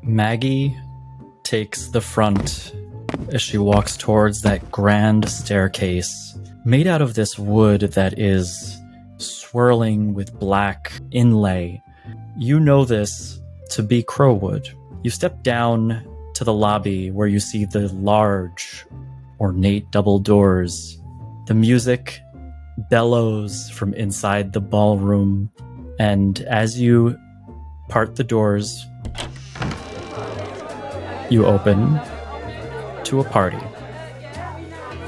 Maggie takes the front as she walks towards that grand staircase made out of this wood that is swirling with black inlay. You know this to be crowwood. You step down to the lobby where you see the large, ornate double doors. The music bellows from inside the ballroom, and as you part the doors, you open to a party.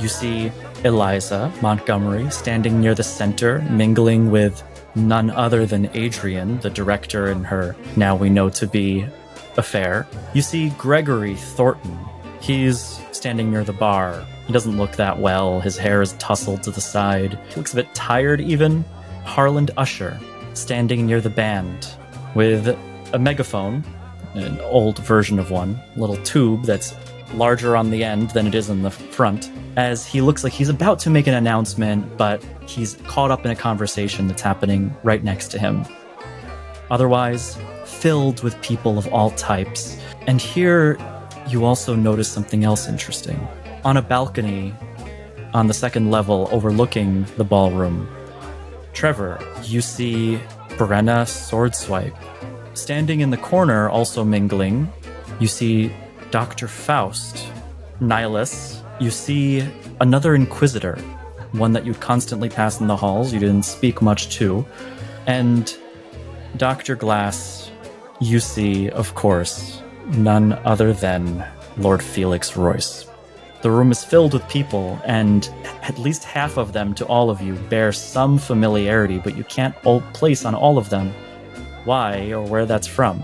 You see Eliza Montgomery standing near the center, mingling with none other than Adrian, the director in her now we know to be affair. You see Gregory Thornton. He's standing near the bar. He doesn't look that well. His hair is tousled to the side. He looks a bit tired even. Harland Usher, standing near the band with a megaphone, an old version of one, a little tube that's larger on the end than it is in the front, as he looks like he's about to make an announcement, but he's caught up in a conversation that's happening right next to him. Otherwise, filled with people of all types. And here, you also notice something else interesting. On a balcony on the second level overlooking the ballroom, Trevor, you see Brenna Swordswipe. Standing in the corner, also mingling, you see Dr. Faust. Nihilus, you see another Inquisitor, one that you'd constantly pass in the halls, you didn't speak much to. And Dr. Glass, you see, of course, none other than Lord Felix Royce. The room is filled with people, and at least half of them to all of you bear some familiarity, but you can't place on all of them why or where that's from.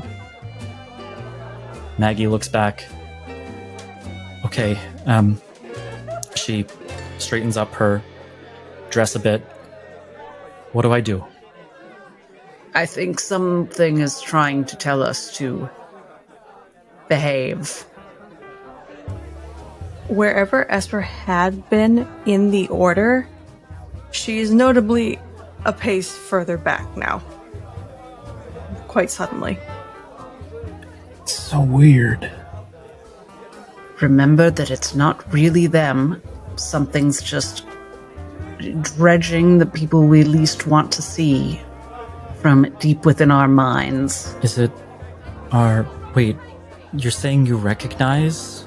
Maggie looks back. Okay, she straightens up her dress a bit. What do I do? I think something is trying to tell us to behave. Wherever Esper had been in the order, she's notably a pace further back now. Quite suddenly. It's so weird. Remember that it's not really them. Something's just dredging the people we least want to see from deep within our minds. Is it wait, you're saying you recognize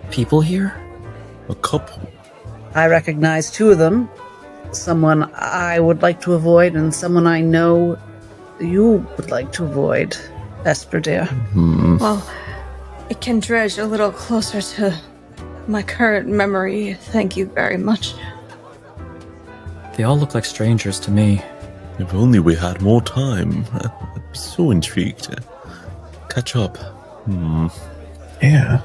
people here? A couple. I recognize two of them. Someone I would like to avoid, and someone I know you would like to avoid, Esper dear. Well, it can dredge a little closer to my current memory. Thank you very much. They all look like strangers to me. If only we had more time. I'd be so intrigued. Catch up. Yeah.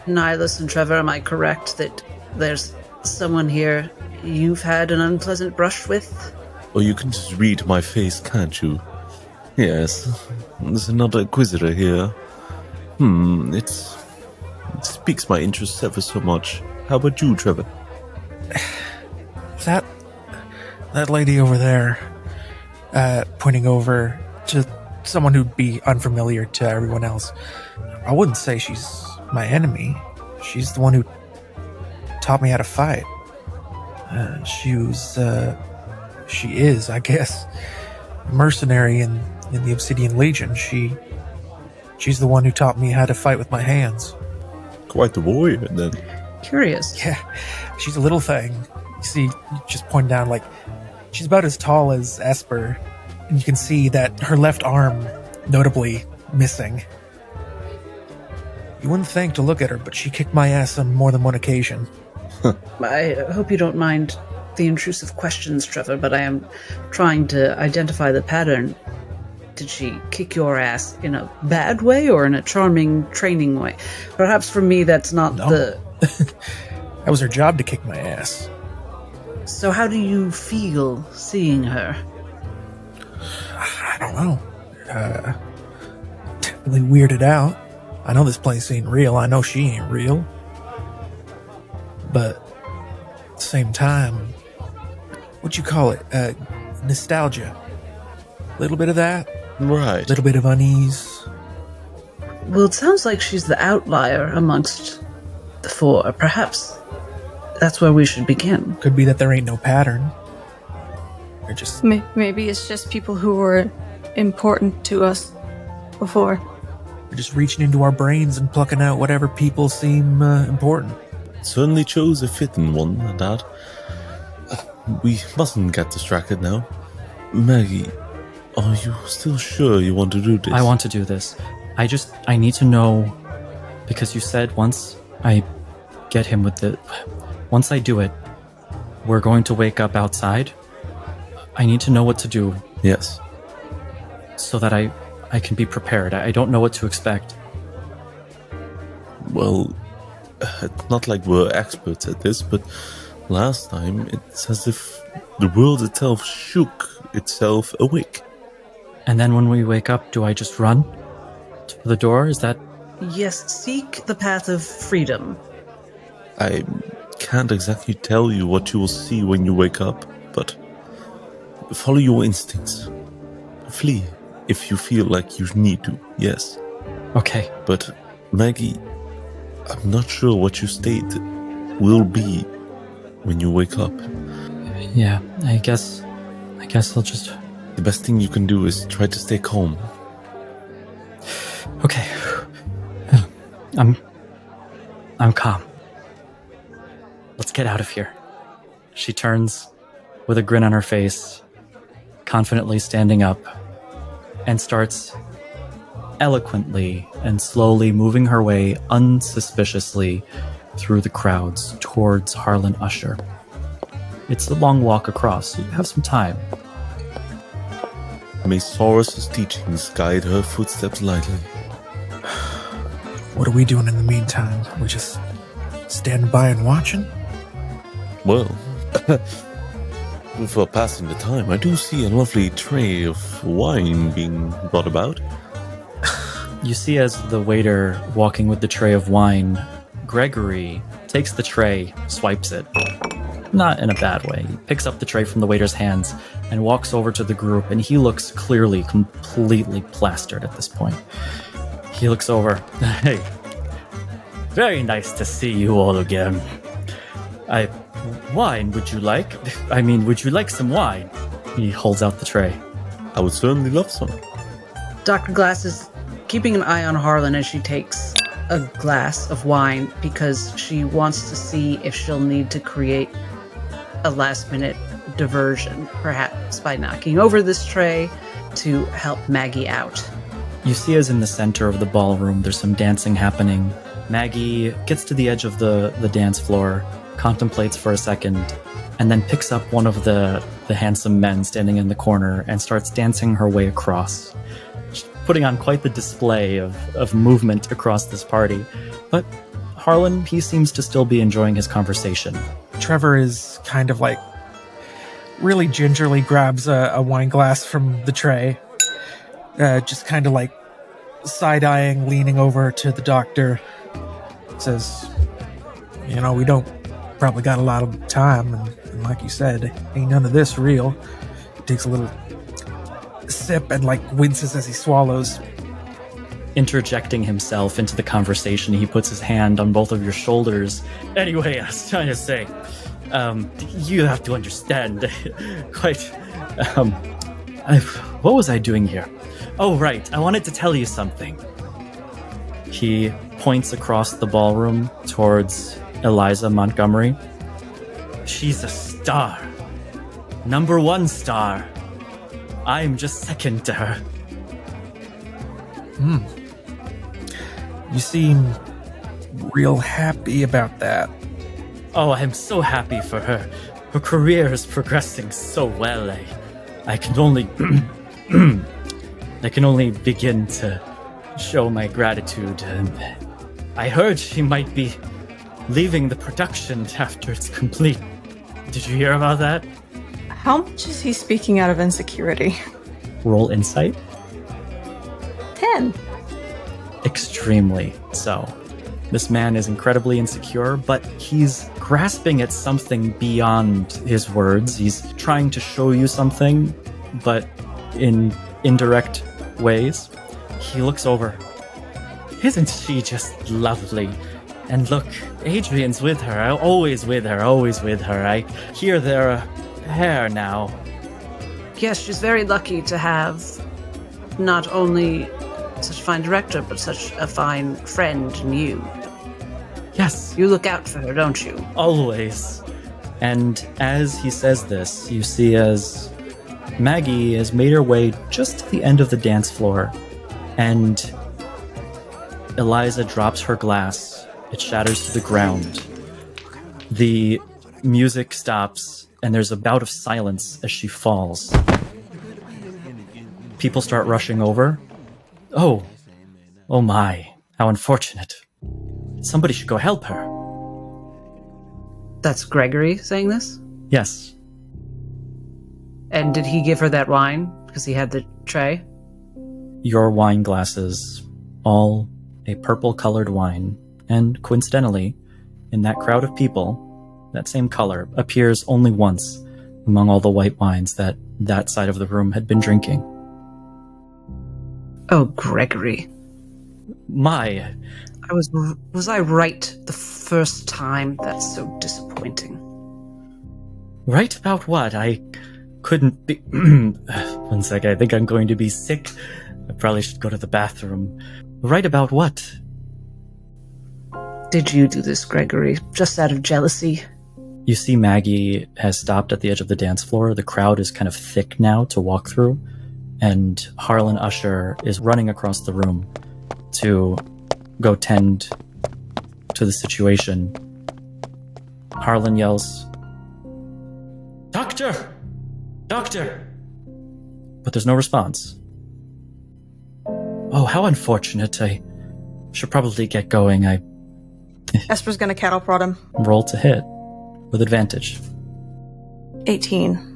Nihilus and Trevor, am I correct that there's someone here you've had an unpleasant brush with? Or you can just read my face, can't you? Yes. There's another Inquisitor here. It speaks my interest ever so much. How about you, Trevor? That lady over there, pointing over to someone who'd be unfamiliar to everyone else. I wouldn't say she's my enemy. She's the one who taught me how to fight. She is, I guess, a mercenary in the Obsidian Legion. She's the one who taught me how to fight with my hands. Quite the warrior, then. Curious. Yeah, she's a little thing. You see, you just point down, like, she's about as tall as Esper, and you can see that her left arm, notably, missing. You wouldn't think to look at her, but she kicked my ass on more than one occasion. I hope you don't mind the intrusive questions, Trevor, but I am trying to identify the pattern. Did she kick your ass in a bad way or in a charming training way? Perhaps for me that's not the... That was her job to kick my ass. So how do you feel seeing her? I don't know. Really weirded out. I know this place ain't real. I know she ain't real. But at the same time, what'd you call it? Nostalgia. A little bit of that. Right. A little bit of unease. Well, it sounds like she's the outlier amongst the four. Perhaps that's where we should begin. Could be that there ain't no pattern. They're just Maybe it's just people who were important to us before. we're just reaching into our brains and plucking out whatever people seem important. Certainly chose a fitting one, Dad. We mustn't get distracted now. Maggie, are you still sure you want to do this? I want to do this. I need to know, because you said once I get him with once I do it, we're going to wake up outside. I need to know what to do Yes. so that I can be prepared. I don't know what to expect. Well, it's not like we're experts at this, but last time it's as if the world itself shook itself awake. And then when we wake up, do I just run to the door? Is that... Yes, seek the path of freedom. I can't exactly tell you what you will see when you wake up, but follow your instincts. Flee if you feel like you need to, yes. Okay. But, Maggie, I'm not sure what your state will be when you wake up. Yeah, I guess I'll just... The best thing you can do is try to stay calm. Okay. I'm calm. Let's get out of here. She turns with a grin on her face, confidently standing up, and starts eloquently and slowly moving her way unsuspiciously through the crowds towards Harlan Usher. It's a long walk across, so you have some time. May Saurus's teachings guide her footsteps lightly. What are we doing in the meantime? We're just standing by and watching? Well, for passing the time, I do see a lovely tray of wine being brought about. You see as the waiter walking with the tray of wine, Gregory takes the tray, swipes it. Not in a bad way. He picks up the tray from the waiter's hands and walks over to the group, and he looks clearly completely plastered at this point. He looks over. Hey, very nice to see you all again. Wine, would you like? Would you like some wine? He holds out the tray. I would certainly love some. Dr. Glass is keeping an eye on Harlan as she takes a glass of wine because she wants to see if she'll need to create a last-minute diversion, perhaps by knocking over this tray to help Maggie out. You see as in the center of the ballroom, there's some dancing happening. Maggie gets to the edge of the dance floor, contemplates for a second, and then picks up one of the handsome men standing in the corner and starts dancing her way across, putting on quite the display of movement across this party. But Harlan, he seems to still be enjoying his conversation. Trevor is kind of like really gingerly grabs a wine glass from the tray, just kind of like side-eyeing, leaning over to the doctor. Says, we don't probably got a lot of time, and like you said, ain't none of this real. Takes a little sip and like winces as he swallows. Interjecting himself into the conversation, he puts his hand on both of your shoulders. Anyway, I was trying to say, you have to understand, what was I doing here? Oh, right, I wanted to tell you something. He points across the ballroom towards Eliza Montgomery. She's a star. #1 star. I'm just second to her. You seem real happy about that. Oh, I'm so happy for her. Her career is progressing so well. I can only I can only begin to show my gratitude. And I heard she might be leaving the production after it's complete. Did you hear about that? How much is he speaking out of insecurity? Roll insight. 10. Extremely so. This man is incredibly insecure, but he's grasping at something beyond his words. He's trying to show you something, but in indirect ways. He looks over. Isn't she just lovely? And look, Adrian's with her, always with her, always with her. I hear they're a pair now. Yes, she's very lucky to have not only such a fine director, but such a fine friend in you. Yes, You look out for her, don't you? always. And as he says this, you see as Maggie has made her way just to the end of the dance floor, and Eliza drops her glass. It shatters to the ground. The music stops, and there's a bout of silence as she falls. People start rushing over. Oh my, how unfortunate. Somebody should go help her. That's Gregory saying this? Yes, And did he give her that wine? Because he had the tray? your wine glasses, all a purple-colored wine, and coincidentally, in that crowd of people, that same color appears only once among all the white wines that side of the room had been drinking. Oh, Gregory. My, Was I right the first time? That's so disappointing. right about what? I couldn't be... One sec, I think I'm going to be sick. I probably should go to the bathroom. Right about what? Did you do this, Gregory, just out of jealousy? You see Maggie has stopped at the edge of the dance floor. The crowd is kind of thick now to walk through, and Harlan Usher is running across the room to go tend to the situation. Harlan yells, "Doctor! Doctor!" But there's no response. Oh, how unfortunate. I should probably get going. I Esper's gonna cattle prod him. roll to hit with advantage. 18.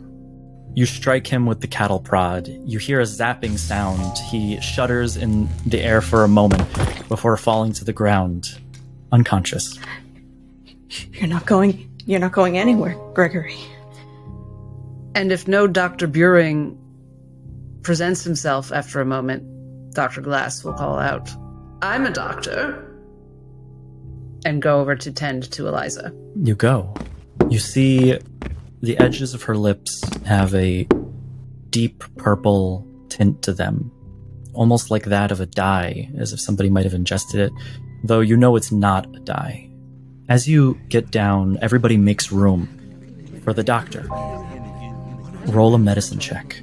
You strike him with the cattle prod. You hear a zapping sound. He shudders in the air for a moment before falling to the ground, unconscious. You're not going anywhere, Gregory. And if no Dr. Veering presents himself after a moment, Dr. Glass will call out, "I'm a doctor," and go over to tend to Eliza. You go. You see the edges of her lips have a deep purple tint to them, almost like that of a dye, as if somebody might have ingested it, though you know it's not a dye. As you get down, everybody makes room for the doctor. Roll a medicine check.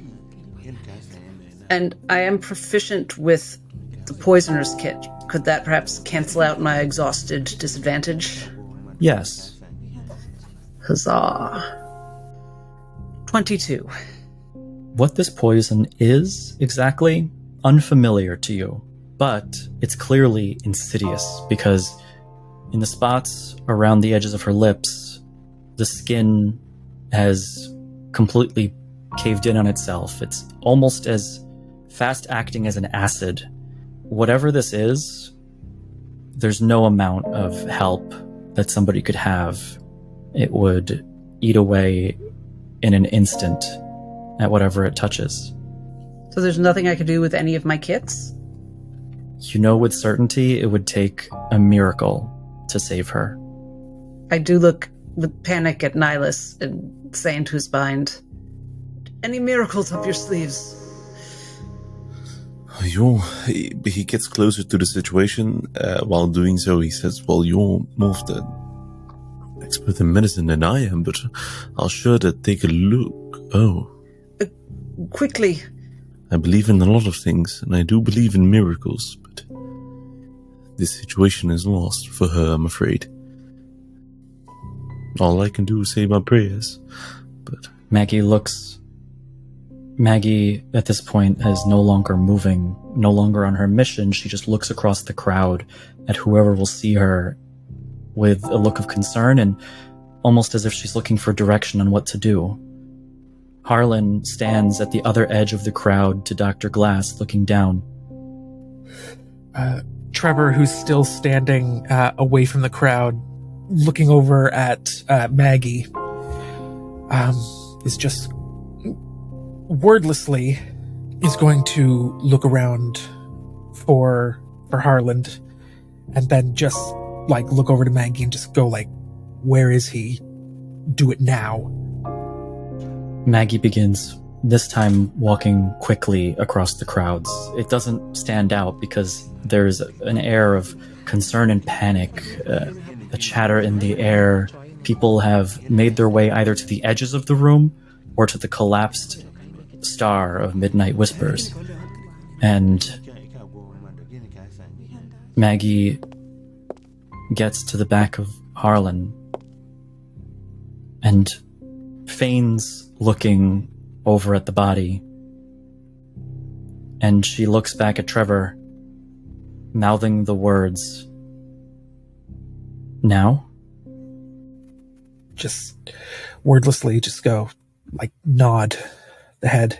And I am proficient with the poisoner's kit. Could that perhaps cancel out my exhausted disadvantage? Yes. Huzzah. 22. What this poison is exactly unfamiliar to you, but it's clearly insidious because in the spots around the edges of her lips, the skin has completely caved in on itself. It's almost as fast acting as an acid. Whatever this is, there's no amount of help that somebody could have. It would eat away in an instant at whatever it touches. So there's nothing I could do with any of my kits? You know with certainty it would take a miracle to save her. I do look with panic at Nihilus and say into his mind, "Any miracles up your sleeves?" He gets closer to the situation. While doing so, he says, "Well, you're more of the expert in medicine than I am, but I'll sure to take a look." Oh. Quickly. I believe in a lot of things, and I do believe in miracles, but this situation is lost for her, I'm afraid. All I can do is say my prayers, but... Maggie, at this point, is no longer moving, no longer on her mission. She just looks across the crowd at whoever will see her with a look of concern and almost as if she's looking for direction on what to do. Harlan stands at the other edge of the crowd to Dr. Glass, looking down. Trevor, who's still standing away from the crowd, looking over at Maggie, is just wordlessly is going to look around for Harland and then just like look over to Maggie and just go like, where is he? Do it now. Maggie begins, this time walking quickly across the crowds. It doesn't stand out because there's an air of concern and panic, a chatter in the air. People have made their way either to the edges of the room or to the collapsed star of Midnight Whispers. And Maggie gets to the back of Harlan and feigns looking over at the body. And she looks back at Trevor, mouthing the words, "Now?" Just wordlessly, just go, like, nod the head.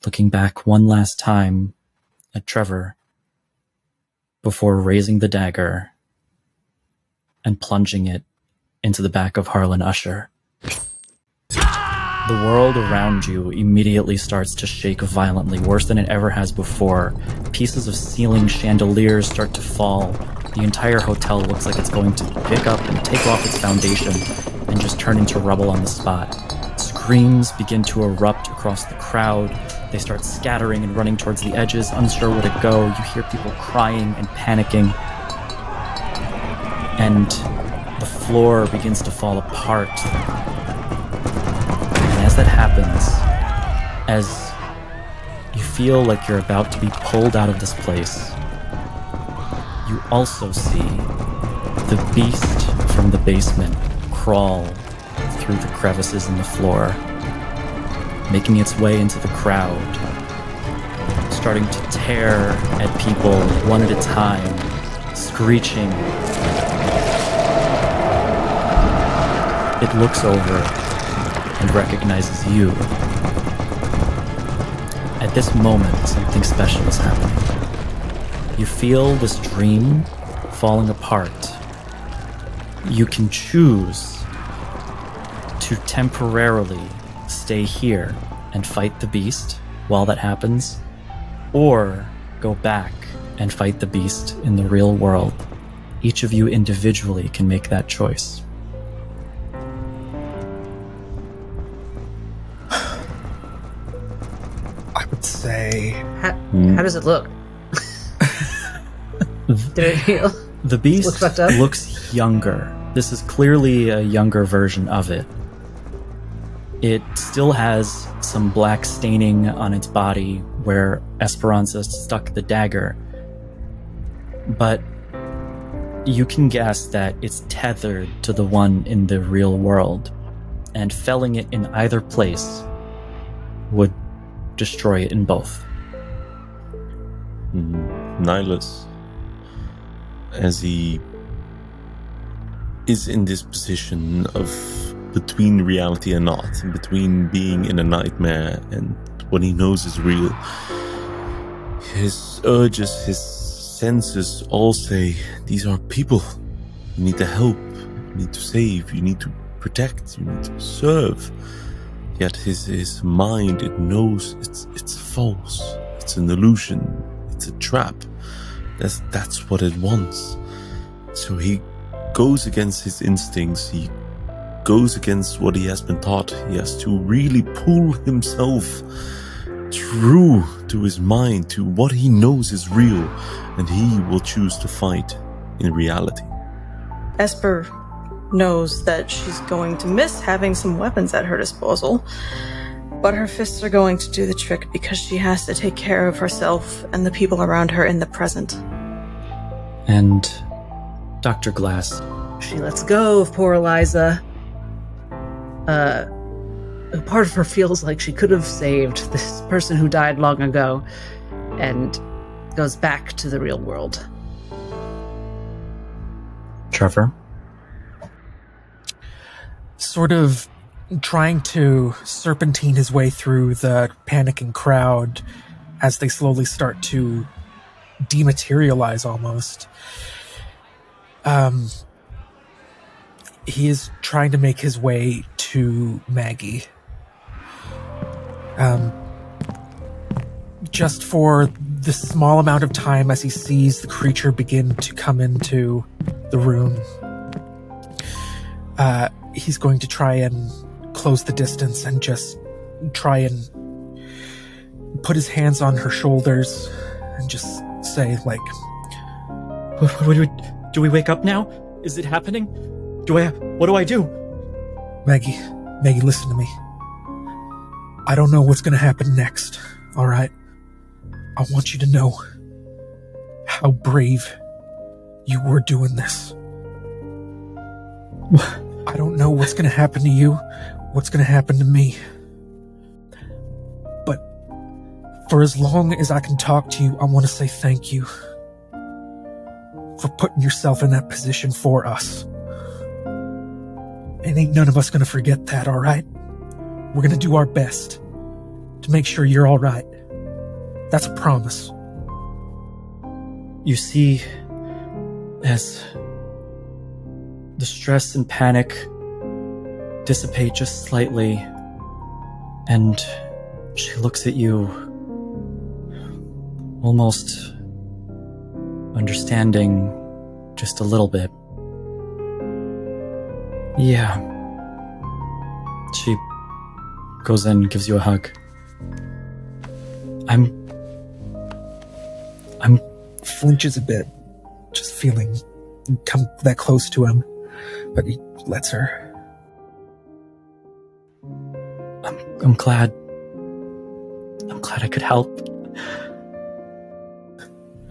Looking back one last time at Trevor before raising the dagger and plunging it into the back of Harlan Usher. The world around you immediately starts to shake violently, worse than it ever has before. Pieces of ceiling chandeliers start to fall. The entire hotel looks like it's going to pick up and take off its foundation and just turn into rubble on the spot. Screams begin to erupt across the crowd. They start scattering and running towards the edges, unsure where to go. You hear people crying and panicking. And the floor begins to fall apart. And as that happens, as you feel like you're about to be pulled out of this place, you also see the beast from the basement crawl through the crevices in the floor, making its way into the crowd, starting to tear at people one at a time, screeching. It looks over and recognizes you. At this moment, something special is happening. You feel this dream falling apart. You can choose to temporarily stay here and fight the beast while that happens, or go back and fight the beast in the real world. Each of you individually can make that choice. I would say... How does it look? Did it heal? The beast Look fucked up? looks younger. This is clearly a younger version of it. It still has some black staining on its body where Esperanza stuck the dagger. But you can guess that it's tethered to the one in the real world, and felling it in either place would destroy it in both. Nihilus, as he is in this position of between reality and not, between being in a nightmare and what he knows is real, his urges, his senses all say, these are people. You need to help, you need to save, you need to protect, you need to serve. Yet his mind, it knows it's false, it's an illusion, it's a trap. That's what it wants. So he goes against his instincts, he goes against what he has been taught. He has to really pull himself true to his mind, to what he knows is real, and he will choose to fight in reality. Esper knows that she's going to miss having some weapons at her disposal, but her fists are going to do the trick because she has to take care of herself and the people around her in the present. And Dr. Glass. She lets go of poor Eliza. A part of her feels like she could have saved this person who died long ago, and goes back to the real world. Trevor? Sort of trying to serpentine his way through the panicking crowd as they slowly start to dematerialize almost. He is trying to make his way to Maggie. Just for the small amount of time as he sees the creature begin to come into the room, he's going to try and close the distance and just try and put his hands on her shoulders and just say, like, Do we wake up now? Is it happening? What do I do? Maggie, listen to me. I don't know what's going to happen next, all right? I want you to know how brave you were doing this. I don't know what's going to happen to you, what's going to happen to me. But for as long as I can talk to you, I want to say thank you for putting yourself in that position for us. And ain't none of us going to forget that, all right? We're going to do our best to make sure you're all right. That's a promise. You see, as the stress and panic dissipate just slightly, and she looks at you, almost understanding just a little bit. Yeah. She goes in, gives you a hug. I'm Flinches a bit, just feeling come that close to him, but he lets her. I'm glad I could help.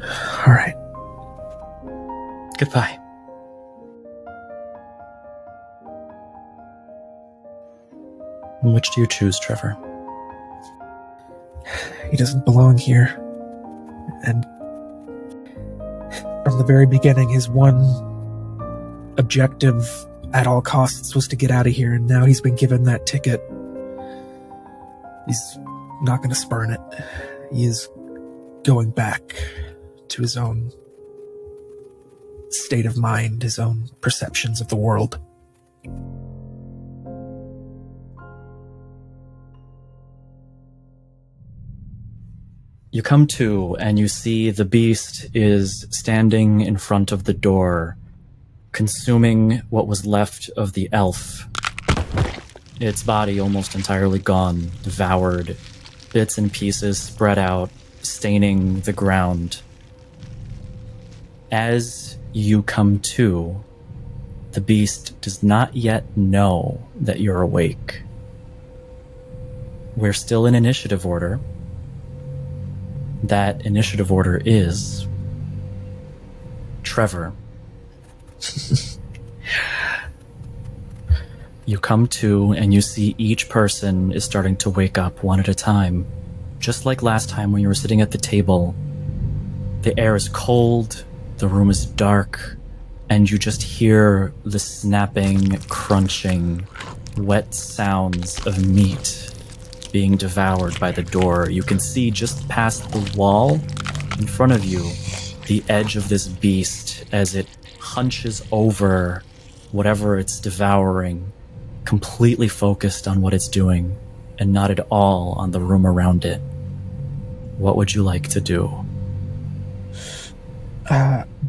All right. Goodbye. Which do you choose, Trevor? He doesn't belong here. And from the very beginning, his one objective at all costs was to get out of here, and now he's been given that ticket. He's not going to spurn it. He is going back to his own state of mind, his own perceptions of the world. You come to, and you see the beast is standing in front of the door, consuming what was left of the elf. Its body almost entirely gone, devoured, bits and pieces spread out, staining the ground. As you come to, the beast does not yet know that you're awake. We're still in initiative order. That initiative order is Trevor. You come to, and you see each person is starting to wake up one at a time. Just like last time when you were sitting at the table, the air is cold, the room is dark, and you just hear the snapping, crunching, wet sounds of meat being devoured by the door. You can see just past the wall in front of you the edge of this beast as it hunches over whatever it's devouring, completely focused on what it's doing and not at all on the room around it. What would you like to do?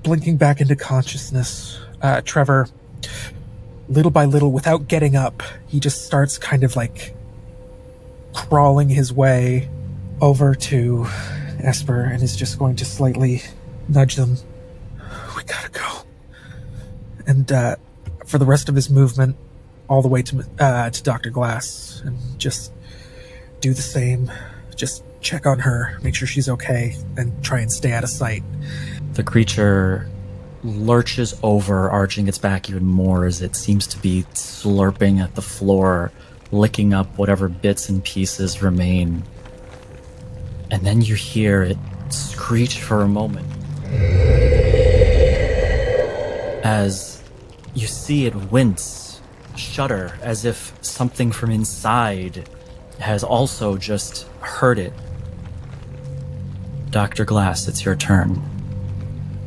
Blinking back into consciousness, Trevor, little by little, without getting up, he just starts kind of like crawling his way over to Esper and is just going to slightly nudge them. We gotta go. And for the rest of his movement, all the way to Dr. Glass, and just do the same. Just check on her, make sure she's okay, and try and stay out of sight. The creature lurches over, arching its back even more as it seems to be slurping at the floor, licking up whatever bits and pieces remain. And then you hear it screech for a moment as you see it wince, shudder, as if something from inside has also just heard it. Dr. Glass, it's your turn.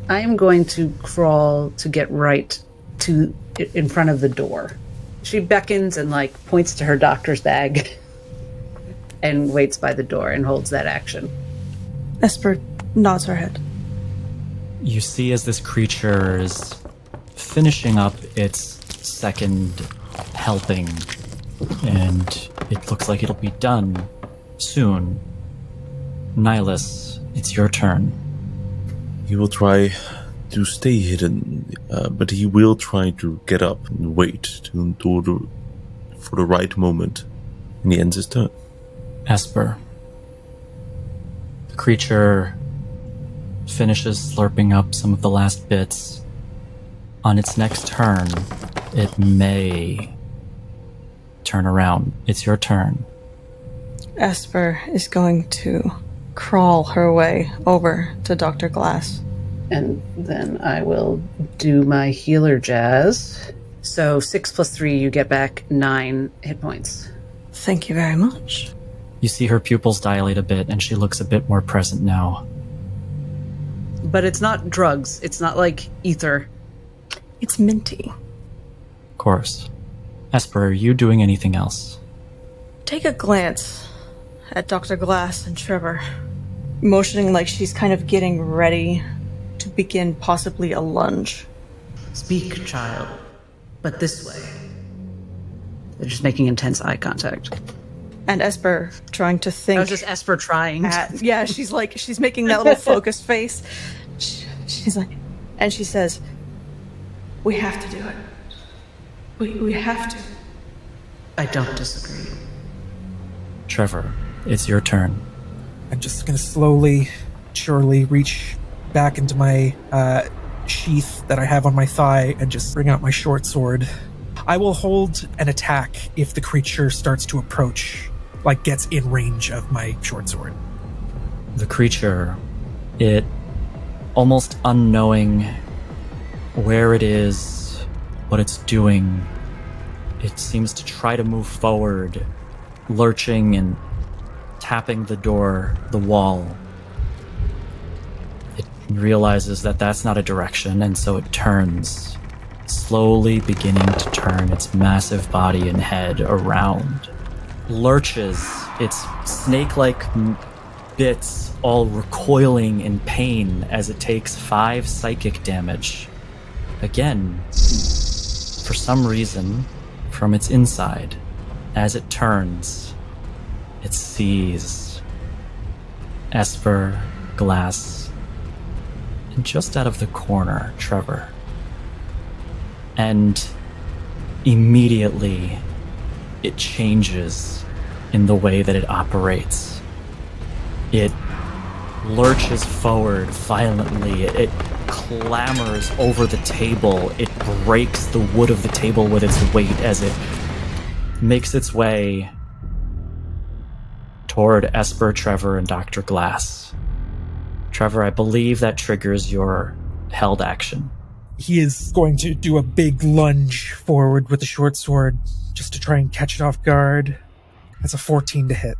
I am going to crawl to get right to in front of the door. She beckons and points to her doctor's bag and waits by the door and holds that action. Esper nods her head. You see as this creature is finishing up its second helping, and it looks like it'll be done soon. Nihilus, it's your turn. He will try to stay hidden, but he will try to get up and wait for the right moment. And he ends his turn. Esper. The creature finishes slurping up some of the last bits. On its next turn, it may turn around. It's your turn. Esper is going to crawl her way over to Dr. Glass. And then I will do my healer jazz. So 6 + 3, you get back 9 hit points. Thank you very much. You see her pupils dilate a bit, and she looks a bit more present now. But it's not drugs. It's not like ether. It's minty. Of course. Esper, are you doing anything else? Take a glance at Dr. Glass and Trevor, motioning like she's kind of getting ready to begin possibly a lunge. Speak, child. But this way. They're just making intense eye contact. And Esper trying to think. I was just Esper trying. Yeah, she's making that little focus face. She's like, and she says, "We have to do it. We have to." I don't disagree. Trevor, it's your turn. I'm just gonna slowly, surely reach back into my sheath that I have on my thigh and just bring out my short sword. I will hold an attack if the creature starts to approach, like gets in range of my short sword. The creature, it, almost unknowing where it is, what it's doing, it seems to try to move forward, lurching and tapping the door, the wall. It realizes that that's not a direction, and so it turns, slowly beginning to turn its massive body and head around. Lurches, its snake-like bits all recoiling in pain as it takes 5 psychic damage. Again, for some reason, from its inside, as it turns, it sees Esper, Glass, and just out of the corner, Trevor. And immediately, it changes in the way that it operates. It lurches forward violently. It clambers over the table. It breaks the wood of the table with its weight as it makes its way toward Esper, Trevor, and Dr. Glass. Trevor, I believe that triggers your held action. He is going to do a big lunge forward with the short sword just to try and catch it off guard. That's a 14 to hit.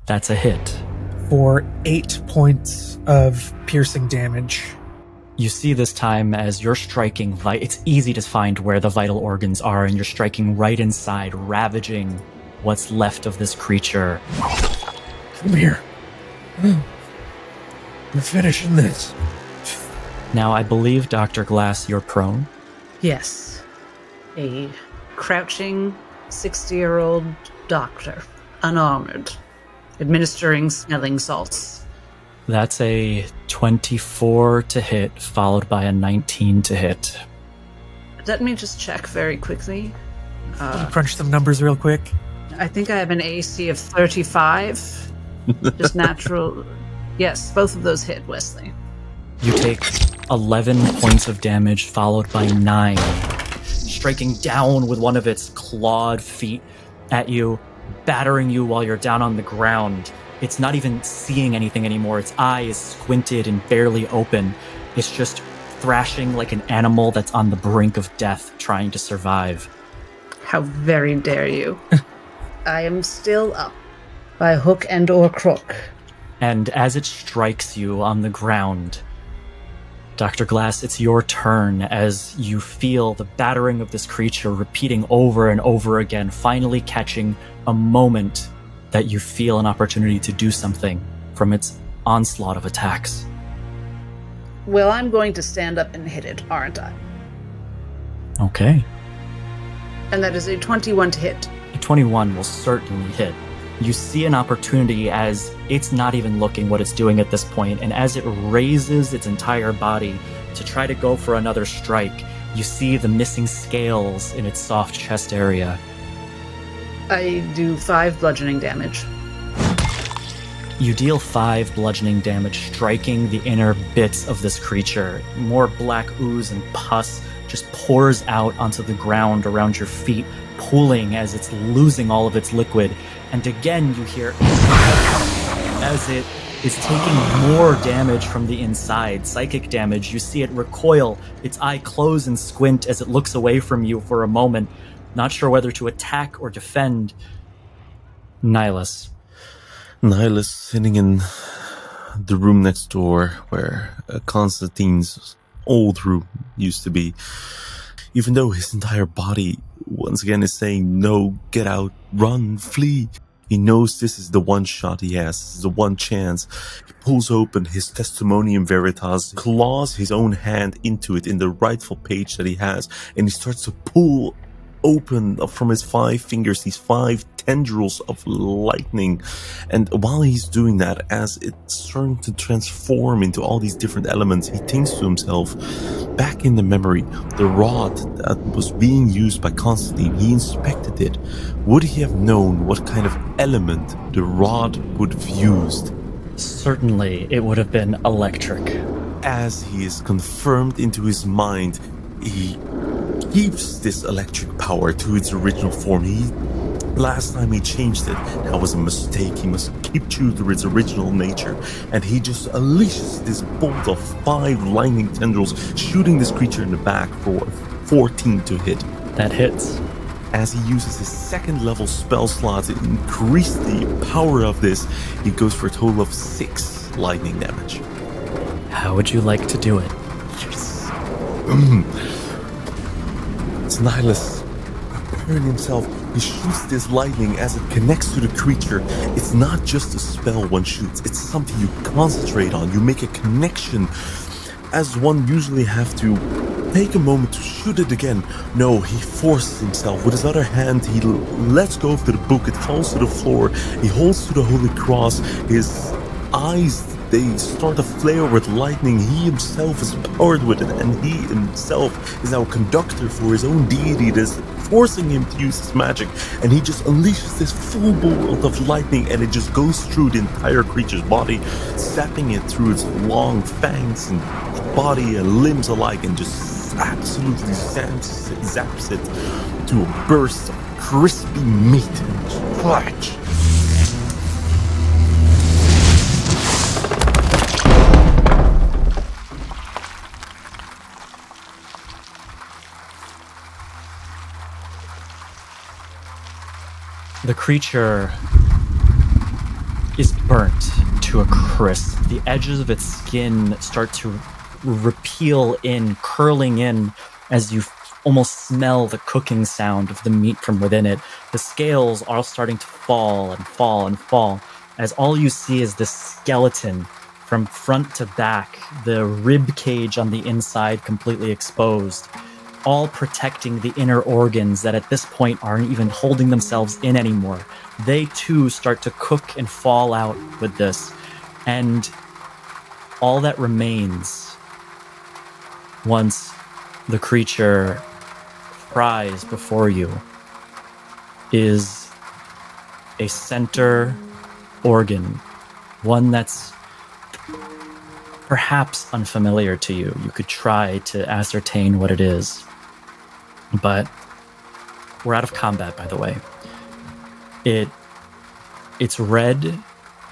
That's a hit. For 8 points of piercing damage. You see this time as you're striking, it's easy to find where the vital organs are, and you're striking right inside, ravaging what's left of this creature. Come here. We're finishing this. Now, I believe, Dr. Glass, you're prone. Yes. A crouching 60-year-old doctor, unarmored, administering smelling salts. That's a 24 to hit, followed by a 19 to hit. Let me just check very quickly. Let me crunch some numbers real quick. I think I have an AC of 35. Just natural. Yes, both of those hit, Wesley. You take 11 points of damage, followed by 9. Striking down with one of its clawed feet at you, battering you while you're down on the ground. It's not even seeing anything anymore. Its eye is squinted and barely open. It's just thrashing like an animal that's on the brink of death, trying to survive. How very dare you. I am still up, by hook and or crook. And as it strikes you on the ground, Dr. Glass, it's your turn as you feel the battering of this creature repeating over and over again, finally catching a moment that you feel an opportunity to do something from its onslaught of attacks. Well, I'm going to stand up and hit it, aren't I? Okay. And that is a 21 to hit. A 21 will certainly hit. You see an opportunity as it's not even looking what it's doing at this point, and as it raises its entire body to try to go for another strike, you see the missing scales in its soft chest area. I do 5 bludgeoning damage. You deal 5 bludgeoning damage, striking the inner bits of this creature. More black ooze and pus just pours out onto the ground around your feet, pooling as it's losing all of its liquid. And again, you hear as it is taking more damage from the inside, psychic damage. You see it recoil, its eye close and squint as it looks away from you for a moment, not sure whether to attack or defend. Nihilus. Nihilus sitting in the room next door where Constantine's old room used to be. Even though his entire body once again is saying no, get out, run, flee. He knows this is the one shot he has, this is the one chance. He pulls open his Testimonium Veritas, claws his own hand into it in the rightful page that he has, and he starts to pull open from his 5 fingers these 5 tendrils of lightning. And while he's doing that, as it's starting to transform into all these different elements, he thinks to himself, back in the memory, the rod that was being used by Constantine, he inspected it. Would he have known what kind of element the rod would have used? Certainly, it would have been electric. As he is confirmed into his mind, he keeps this electric power to its original form. Last time he changed it, that was a mistake. He must keep true to its original nature. And he just unleashes this bolt of 5 lightning tendrils, shooting this creature in the back for 14 to hit. That hits. As he uses his 2nd level spell slot to increase the power of this, he goes for a total of 6 lightning damage. How would you like to do it? Yes. It's Nihilus preparing himself. He shoots this lightning as it connects to the creature. It's not just a spell one shoots, it's something you concentrate on. You make a connection, as one usually have to take a moment to shoot it again. No, he forces himself. With his other hand, he lets go of the book. It falls to the floor. He holds to the Holy Cross. His eyes, they start to flare with lightning. He himself is powered with it, and he himself is now a conductor for his own deity that's forcing him to use his magic. And he just unleashes this full bolt of lightning, and it just goes through the entire creature's body, zapping it through its long fangs and body and limbs alike, and just absolutely zaps it to a burst of crispy meat and flesh. The creature is burnt to a crisp. The edges of its skin start to repeel in, curling in, as you almost smell the cooking sound of the meat from within it. The scales are starting to fall and fall and fall, as all you see is this skeleton from front to back, the rib cage on the inside completely exposed, all protecting the inner organs that at this point aren't even holding themselves in anymore. They too start to cook and fall out with this. And all that remains once the creature fries before you is a center organ, one that's perhaps unfamiliar to you. You could try to ascertain what it is. But we're out of combat, by the way. It's red,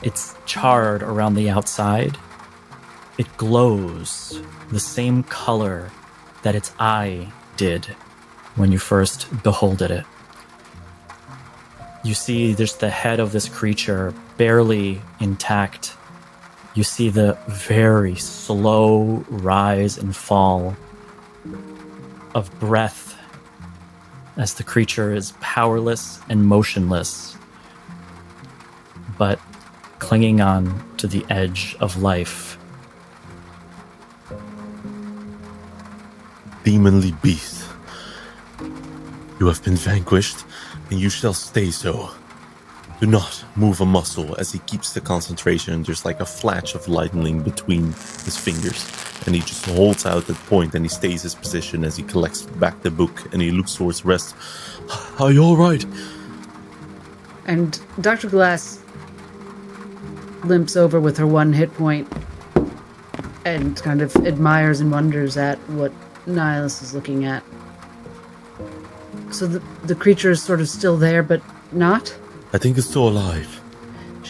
it's charred around the outside. It glows the same color that its eye did when you first beholded it. You see there's the head of this creature barely intact. You see the very slow rise and fall of breath as the creature is powerless and motionless, but clinging on to the edge of life. Demonly beast, you have been vanquished, and you shall stay so. Do not move a muscle as he keeps the concentration. There's like a flash of lightning between his fingers, and he just holds out that point, and he stays his position as he collects back the book, and he looks towards the rest. Are you all right? And Dr. Glass limps over with her one hit point and kind of admires and wonders at what Nihilus is looking at. So the creature is sort of still there, but not? I think it's still alive.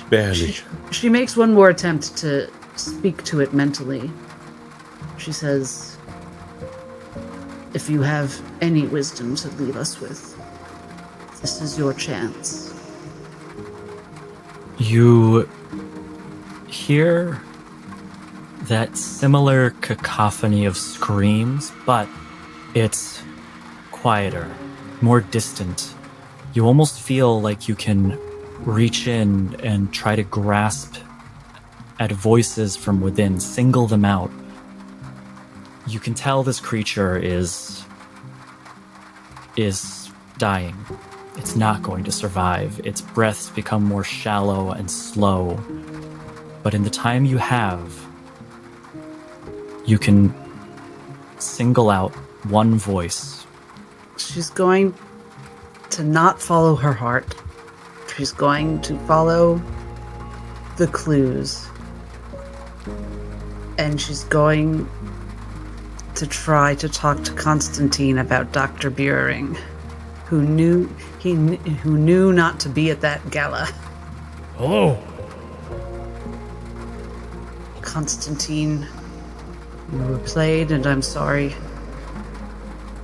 Barely. She makes one more attempt to speak to it mentally. She says, if you have any wisdom to leave us with, this is your chance. You hear that similar cacophony of screams, but it's quieter, more distant. You almost feel like you can reach in and try to grasp at voices from within, single them out. You can tell this creature is dying. It's not going to survive. Its breaths become more shallow and slow. But in the time you have, you can single out one voice. She's going to not follow her heart. She's going to follow the clues. And she's going to try to talk to Constantine about Dr. Veering, who knew not to be at that gala. Hello. Constantine, you were played, and I'm sorry.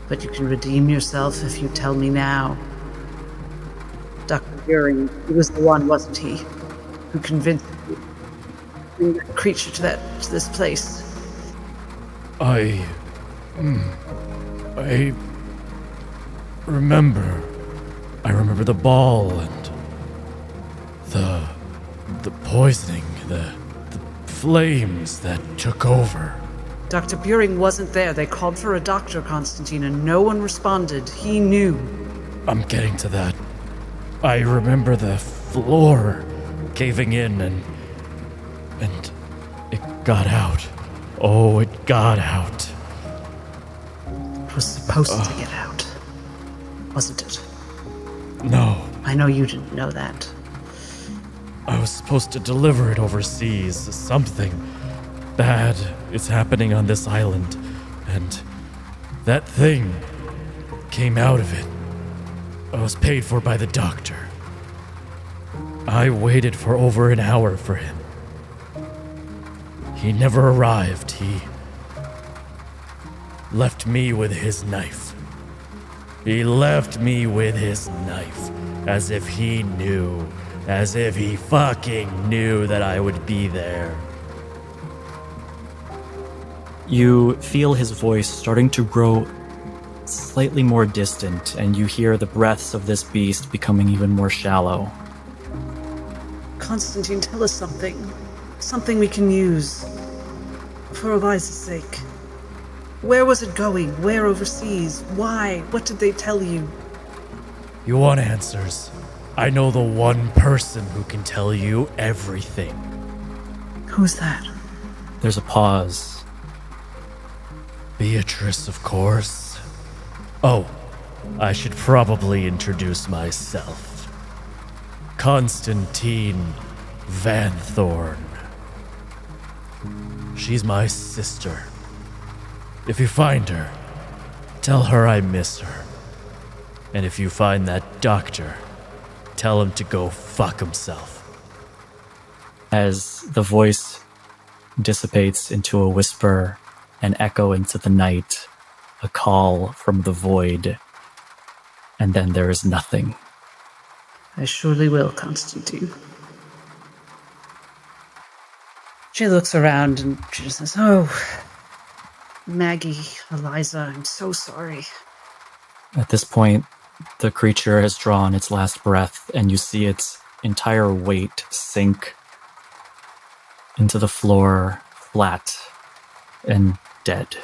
But you can redeem yourself if you tell me now. Dr. Veering, he was the one, wasn't he, who convinced you to bring that creature to this place? I remember. I remember the ball and the poisoning, the flames that took over. Dr. Veering wasn't there. They called for a doctor, Constantine, and no one responded. He knew. I'm getting to that. I remember the floor caving in and it got out. Oh, it got out. It was supposed to get out, wasn't it? No, I know you didn't know that. I was supposed to deliver it overseas. Something bad is happening on this island, and that thing came out of it. I was paid for by the doctor. I waited for over an hour for him. He never arrived. He left me with his knife. He left me with his knife, as if he knew, as if he fucking knew that I would be there. You feel his voice starting to grow slightly more distant, and you hear the breaths of this beast becoming even more shallow. Constantine, tell us something. Something we can use. For Eliza's sake. Where was it going? Where overseas? Why? What did they tell you? You want answers? I know the one person who can tell you everything. Who's that? There's a pause. Beatrice, of course. Oh, I should probably introduce myself. Constantine Van Thorn. She's my sister. If you find her, tell her I miss her. And if you find that doctor, tell him to go fuck himself. As the voice dissipates into a whisper, an echo into the night, a call from the void, and then there is nothing. I surely will, Constantine. She looks around and she just says, "Oh, Maggie, Eliza, I'm so sorry." At this point, the creature has drawn its last breath, and you see its entire weight sink into the floor flat, and dead.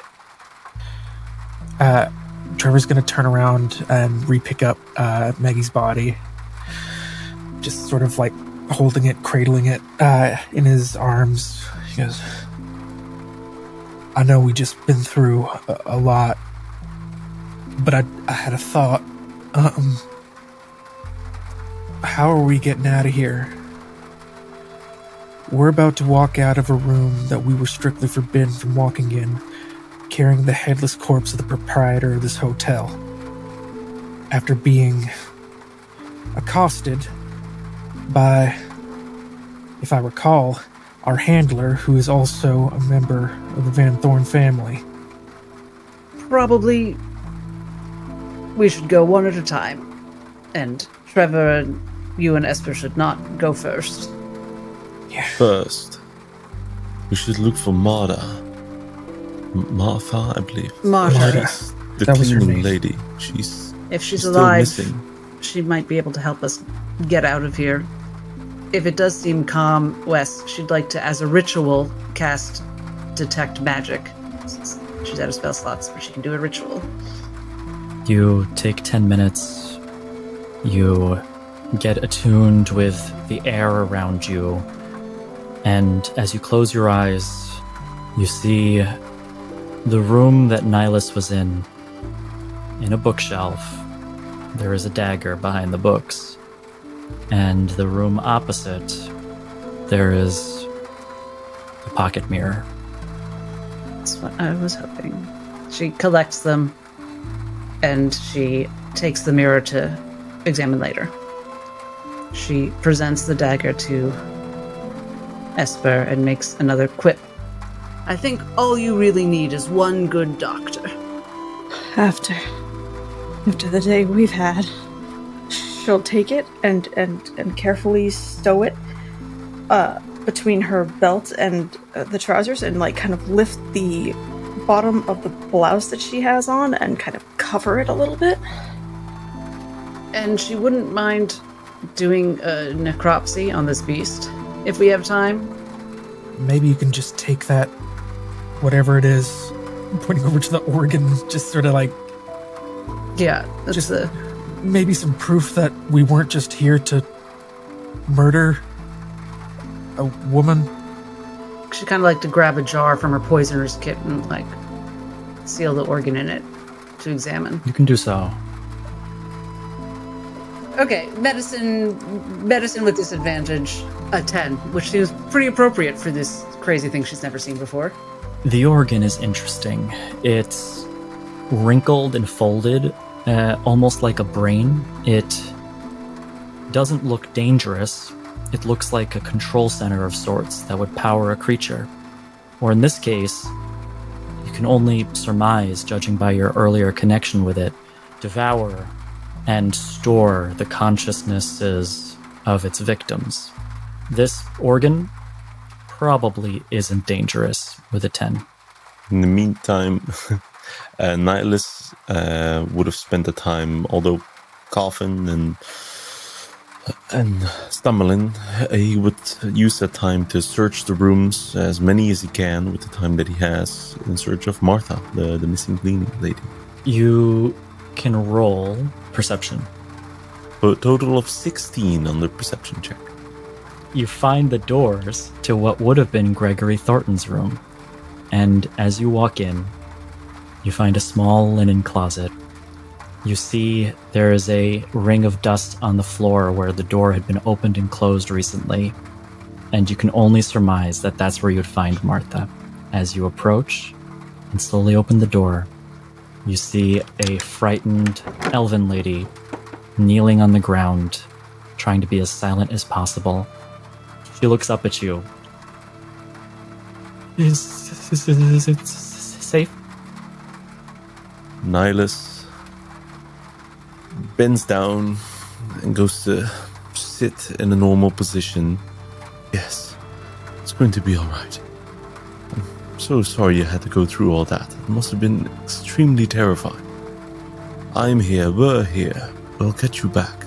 Trevor's gonna turn around and re-pick up Maggie's body, just sort of like holding it, cradling it in his arms. He goes, I know we just been through a lot, but I had a thought. How are we getting out of here? We're about to walk out of a room that we were strictly forbidden from walking in, carrying the headless corpse of the proprietor of this hotel. After being accosted by, if I recall, our handler, who is also a member of the Van Thorn family. Probably we should go one at a time. And Trevor and you and Esper should not go first. First, we should look for Martha. Martha, I believe. Martha. She's the That was her cleaning name. lady. She's If she's still alive, missing. she might be able to help us get out of here. If it does seem calm, Wes, she'd like to, as a ritual, cast Detect Magic. She's out of spell slots, but she can do a ritual. You take 10 minutes. You get attuned with the air around you. And as you close your eyes, you see the room that Nihilus was in. In a bookshelf, there is a dagger behind the books. And the room opposite, there is a pocket mirror. That's what I was hoping. She collects them, and she takes the mirror to examine later. She presents the dagger to Esper and makes another quip. I think all you really need is one good doctor. After the day we've had, she'll take it and carefully stow it between her belt and the trousers, and like kind of lift the bottom of the blouse that she has on and kind of cover it a little bit. And she wouldn't mind doing a necropsy on this beast if we have time. Maybe you can just take that, whatever it is, pointing over to the organ, just sort of like Yeah, that's Just- the maybe some proof that we weren't just here to murder a woman. She'd kind of like to grab a jar from her poisoner's kit and like seal the organ in it to examine. You can do so. Okay, medicine with disadvantage, a 10, which seems pretty appropriate for this crazy thing she's never seen before. The organ is interesting. It's wrinkled and folded, almost like a brain. It doesn't look dangerous. It looks like a control center of sorts that would power a creature. Or in this case, you can only surmise, judging by your earlier connection with it, devour and store the consciousness of its victims. This organ probably isn't dangerous with a 10. In the meantime, Nihilus would have spent the time, although coughing and stumbling, he would use that time to search the rooms, as many as he can with the time that he has, in search of Martha, the missing cleaning lady. You can roll perception. For a total of 16 on the perception check. You find the doors to what would have been Gregory Thornton's room. And as you walk in, you find a small linen closet. You see there is a ring of dust on the floor where the door had been opened and closed recently. And you can only surmise that that's where you'd find Martha. As you approach and slowly open the door, you see a frightened elven lady kneeling on the ground, trying to be as silent as possible. She looks up at you. Is it safe? Nihilus bends down and goes to sit in a normal position. Yes, it's going to be alright. I'm so sorry you had to go through all that. It must have been extremely terrifying. I'm here, we're here. We'll get you back.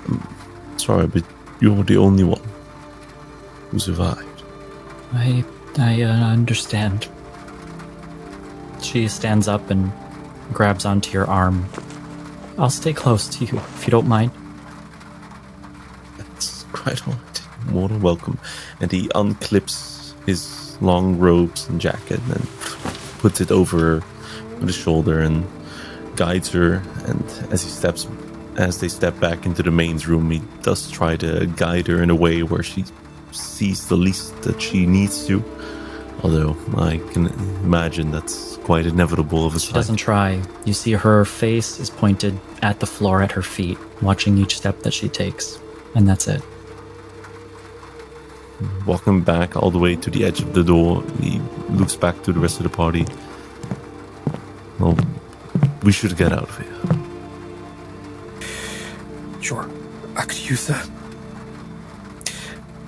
I'm sorry, but you're the only one who survived. I understand. She stands up and grabs onto your arm. I'll stay close to you, if you don't mind. That's quite all right. More than welcome. And he unclips his long robes and jacket and puts it over his shoulder and guides her. And as they step back into the mains room, he does try to guide her in a way where she sees the least that she needs to. Although I can imagine that's quite inevitable of a She sight. doesn't try. You see her face is pointed at the floor at her feet, watching each step that she takes. And that's it. Walking back all the way to the edge of the door, he looks back to the rest of the party. Well, we should get out of here. Sure, I could use a,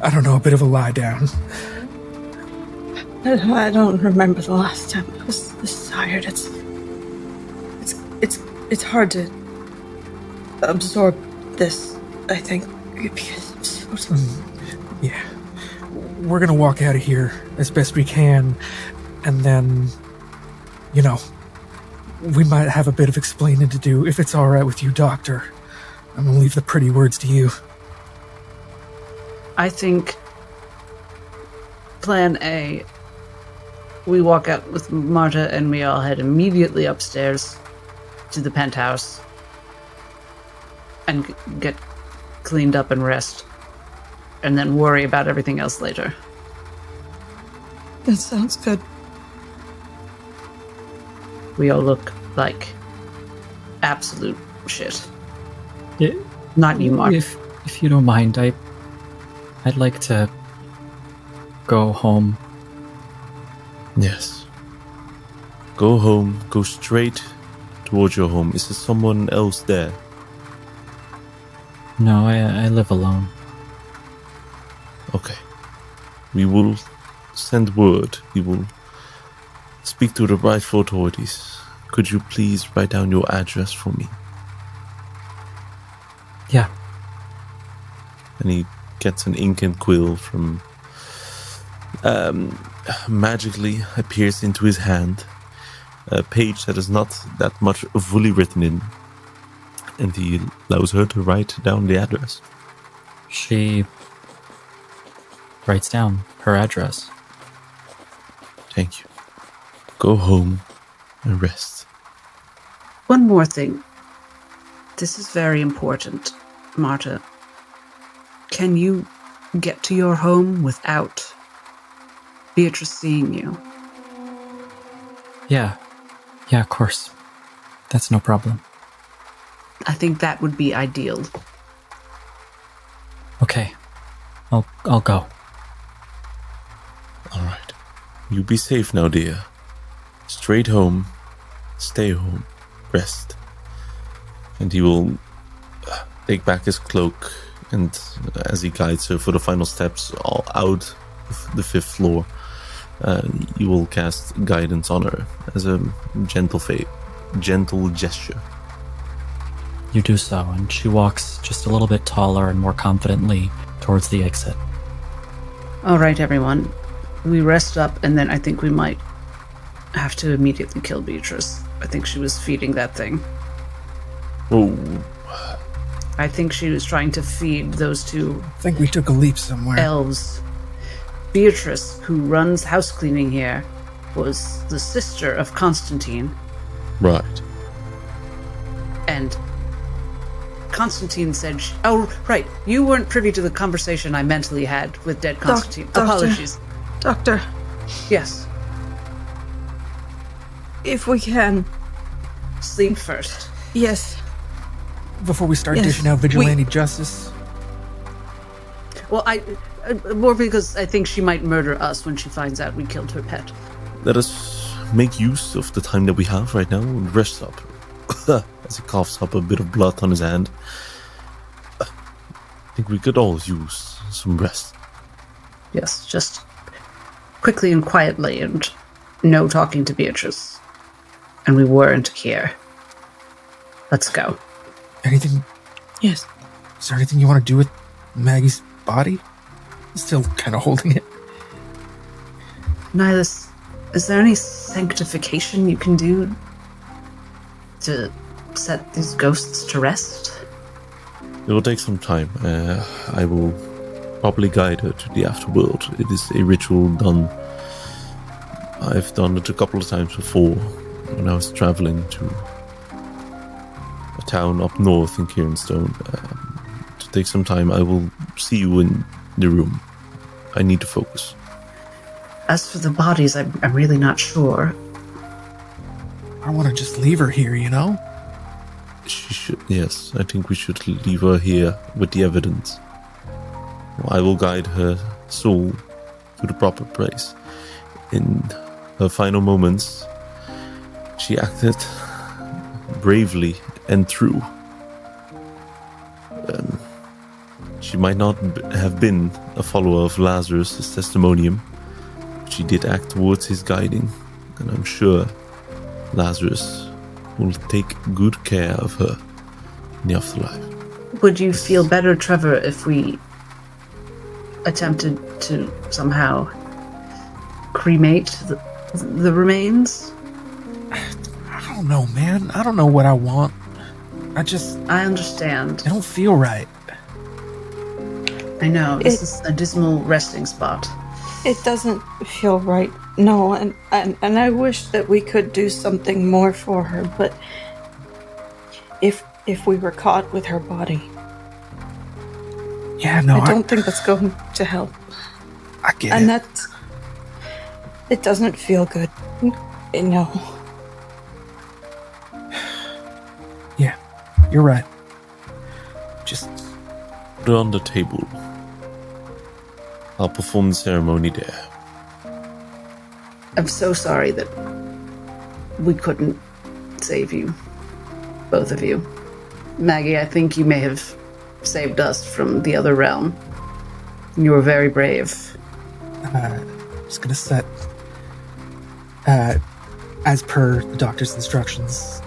I don't know, a bit of a lie down. I don't remember the last time I was this tired. It's hard to absorb this, I think, because I'm so Yeah. We're gonna walk out of here as best we can, and then, we might have a bit of explaining to do, if it's alright with you, Doctor. I'm gonna leave the pretty words to you. I think plan A, we walk out with Marta and we all head immediately upstairs to the penthouse and get cleaned up and rest, and then worry about everything else later. That sounds good. We all look like absolute shit. Yeah, Not you, Mark. if you don't mind, I'd like to go home. Yes. Go home. Go straight towards your home. Is there someone else there? No, I live alone. Okay. We will send word. We will speak to the rightful authorities. Could you please write down your address for me? Yeah. And he gets an ink and quill from magically appears into his hand, a page that is not that much fully written in, and he allows her to write down the address. She writes down her address. Thank you. Go home and rest. One more thing. This is very important, Marta. Can you get to your home without Beatrice seeing you? Yeah, of course. That's no problem. I think that would be ideal. Okay, I'll go. All right. You be safe now, dear. Straight home. Stay home. Rest. And he will take back his cloak, and as he guides her for the final steps all out of the 5th floor, you will cast guidance on her as a gentle gesture. You do so, and she walks just a little bit taller and more confidently towards the exit. All right, everyone. We rest up, and then I think we might have to immediately kill Beatrice. I think she was feeding that thing. Oh, I think she was trying to feed those two I think we took a leap somewhere. elves. Beatrice, who runs house cleaning here, was the sister of Constantine, right. and Constantine said, oh, right, you weren't privy to the conversation I mentally had with dead Constantine. Doctor. Apologies. Doctor, Yes, if we can, sleep first. yes. Before we start Yes, dishing out vigilante justice, Well, more because I think she might murder us when she finds out we killed her pet. Let us make use of the time that we have right now and rest up. As he coughs up a bit of blood on his hand. I think we could all use some rest. Yes, just quickly and quietly, and no talking to Beatrice. And we weren't here. Let's go. anything? Yes. Is there anything you want to do with Maggie's body? Still kind of holding it. Nihilus, Is there any sanctification you can do to set these ghosts to rest? It will take some time. I will probably guide her to the afterworld. It is a ritual done. I've done it a couple of times before when I was traveling to a town up north in Kieranstone. To take some time, I will see you in the room. I need to focus. As for the bodies, I'm really not sure. I want to just leave her here, you know? She should, yes, I think we should leave her here with the evidence. I will guide her soul to the proper place. In her final moments, she acted bravely and true. She might not have been a follower of Lazarus' testimonium, but she did act towards his guiding, and I'm sure Lazarus will take good care of her in the afterlife. Would you feel better, Trevor, if we attempted to somehow cremate the remains? I don't know, man. I don't know what I want. I understand. I don't feel right. I know, this is a dismal resting spot. It doesn't feel right, no, and I wish that we could do something more for her, but if we were caught with her body, Yeah, no, I don't think that's going to help. I get And it. it doesn't feel good. No. Yeah, you're right. Just Put it on the table. I'll perform the ceremony there. I'm so sorry that we couldn't save you. Both of you. Maggie, I think you may have saved us from the other realm. You were very brave. just gonna set, as per the doctor's instructions,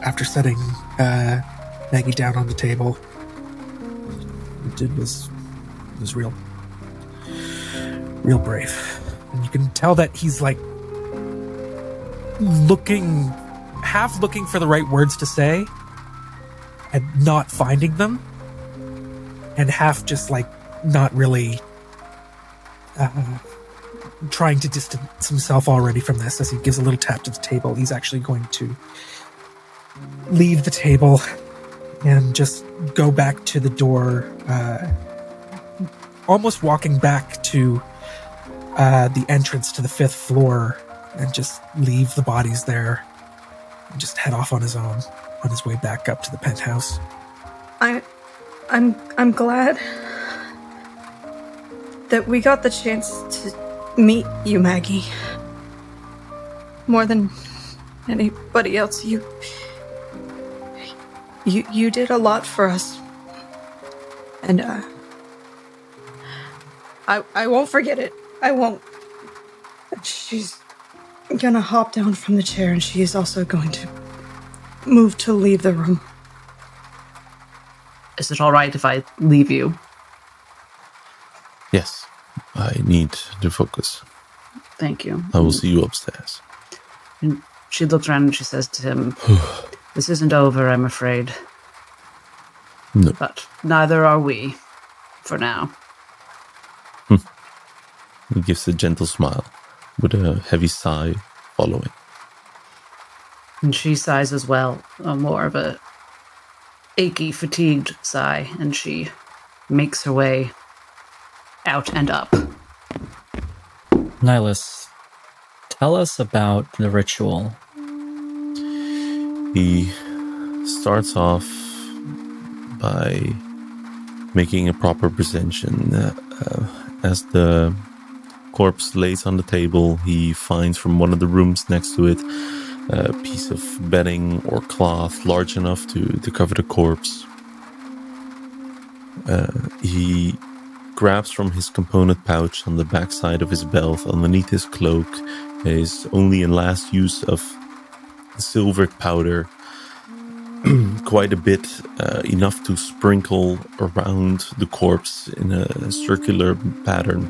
after setting Maggie down on the table, what it did was real brave. And you can tell that he's like half looking for the right words to say and not finding them, and half just like not really trying to distance himself already from this. As he gives a little tap to the table, he's actually going to leave the table and just go back to the door, almost walking back to the entrance to the 5th floor, and just leave the bodies there and just head off on his own on his way back up to the penthouse. I'm glad that we got the chance to meet you, Maggie. More than anybody else, you did a lot for us. And I won't forget it. I won't. She's gonna hop down from the chair, and she is also going to move to leave the room. Is it all right if I leave you? Yes, I need to focus. Thank you. I will see you upstairs. And she looks around and she says to him, "This isn't over, I'm afraid. No. But neither are we, for now." He gives a gentle smile, with a heavy sigh following. And she sighs as well, more of a achy, fatigued sigh, and she makes her way out and up. Nihilus, tell us about the ritual. He starts off by making a proper presentation. As the corpse lays on the table, he finds from one of the rooms next to it a piece of bedding or cloth large enough to cover the corpse. He grabs from his component pouch on the backside of his belt underneath his cloak his only and last use of silver powder, quite a bit, enough to sprinkle around the corpse in a circular pattern.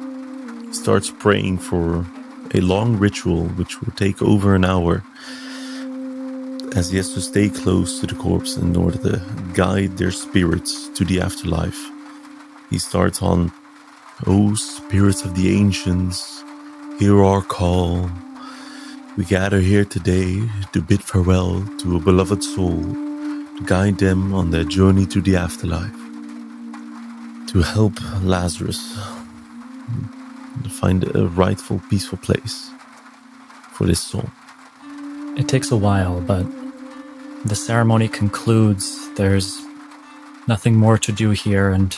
He starts praying for a long ritual which will take over an hour, as he has to stay close to the corpse in order to guide their spirits to the afterlife. He starts on, "O spirits of the ancients, hear our call. We gather here today to bid farewell to a beloved soul, to guide them on their journey to the afterlife, to help Lazarus find a rightful, peaceful place for this soul." It takes a while, but the ceremony concludes. There's nothing more to do here, and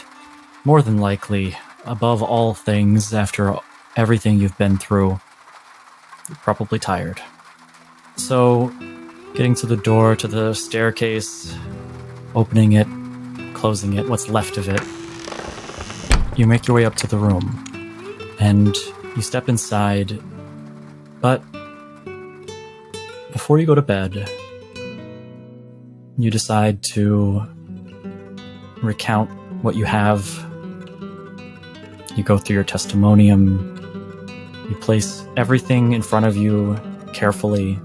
more than likely, above all things, after everything you've been through, you're probably tired. So, getting to the door, to the staircase, opening it, closing it, what's left of it, you make your way up to the room, and you step inside, but before you go to bed, you decide to recount what you have. You go through your testimonium. You place everything in front of you carefully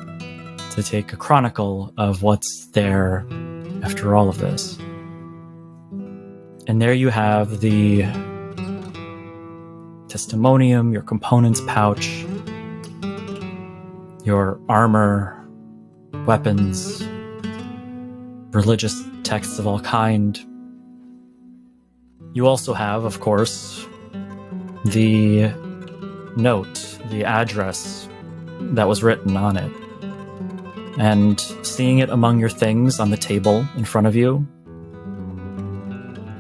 to take a chronicle of what's there after all of this. And there you have the testimonium, your components pouch, your armor, weapons, religious texts of all kind. You also have, of course, the note, the address that was written on it. And seeing it among your things on the table in front of you,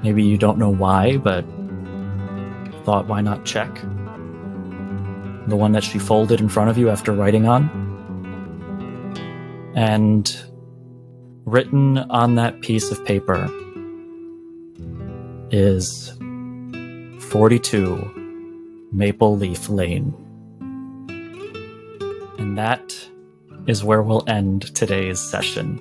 maybe you don't know why, but thought, why not check? The one that she folded in front of you after writing on. And written on that piece of paper is 42 Maple Leaf Lane. And that is where we'll end today's session.